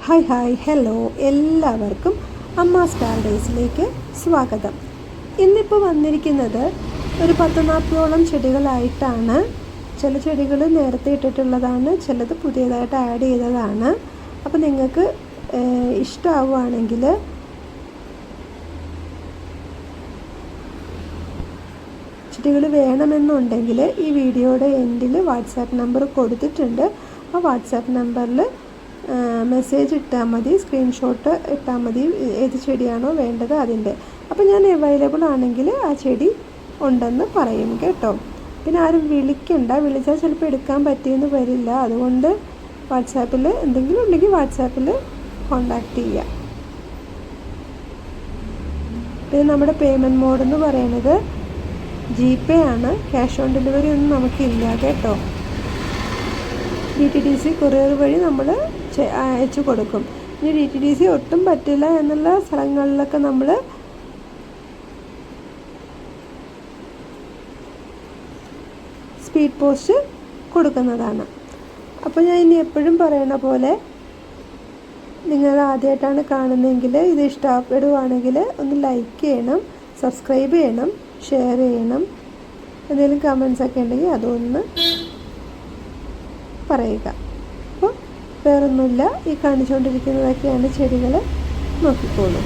Hi hello എല്ലാവർക്കും അമ്മാസ് പാരഡൈസിലേക്ക് സ്വാഗതം. ഇന്നിപ്പോൾ വന്നിരിക്കുന്നത് ഒരു 10-40ഓളം ചെടികളായിട്ടാണ്. ചില ചെടികൾ നേരത്തെ ഇട്ടിട്ടുള്ളതാണ്, ചിലത് പുതിയതായിട്ട് ആഡ് ചെയ്തതാണ്. അപ്പോൾ നിങ്ങൾക്ക് ഇഷ്ടമാവുകയാണെങ്കിൽ ചെടികൾ വേണമെന്നുണ്ടെങ്കിൽ ഈ വീഡിയോയുടെ എൻഡിൽ വാട്സാപ്പ് നമ്പർ കൊടുത്തിട്ടുണ്ട്. ആ വാട്സാപ്പ് നമ്പറിൽ മെസ്സേജ് ഇട്ടാൽ മതി, സ്ക്രീൻഷോട്ട് ഇട്ടാൽ മതി, ഏത് ചെടിയാണോ വേണ്ടത് അതിൻ്റെ. അപ്പോൾ ഞാൻ അവൈലബിൾ ആണെങ്കിൽ ആ ചെടി ഉണ്ടെന്ന് പറയും കേട്ടോ. പിന്നെ ആരും വിളിക്കണ്ട, വിളിച്ചാൽ ചിലപ്പോൾ എടുക്കാൻ പറ്റിയെന്ന് വരില്ല. അതുകൊണ്ട് വാട്സാപ്പിൽ എന്തെങ്കിലും ഉണ്ടെങ്കിൽ വാട്സാപ്പിൽ കോണ്ടാക്ട് ചെയ്യുക. പിന്നെ നമ്മുടെ പേയ്മെൻറ്റ് മോഡെന്ന് പറയുന്നത് GPay ആണ്. ക്യാഷ് ഓൺ ഡെലിവറി ഒന്നും നമുക്കില്ല കേട്ടോ. DTDC കൊറിയർ വഴി നമ്മൾ അയച്ചു കൊടുക്കും. ഇനി DTDC ഒട്ടും പറ്റില്ല എന്നുള്ള സ്ഥലങ്ങളിലൊക്കെ നമ്മൾ സ്പീഡ് പോസ്റ്റ് കൊടുക്കുന്നതാണ്. അപ്പോൾ ഞാൻ ഇനി എപ്പോഴും പറയുന്ന പോലെ, നിങ്ങൾ ആദ്യമായിട്ടാണ് കാണുന്നതെങ്കിൽ ഇത് ഇഷ്ടപ്പെടുവാണെങ്കിൽ ഒന്ന് ലൈക്ക് ചെയ്യണം, സബ്സ്ക്രൈബ് ചെയ്യണം, ഷെയർ ചെയ്യണം. എന്തെങ്കിലും കമൻസൊക്കെ ഉണ്ടെങ്കിൽ അതൊന്ന് പറയുക. അപ്പോൾ വേറൊന്നുമില്ല, ഈ കാണിച്ചുകൊണ്ടിരിക്കുന്നതൊക്കെയാണ് ചെടികൾ. നോക്കിക്കോളൂ.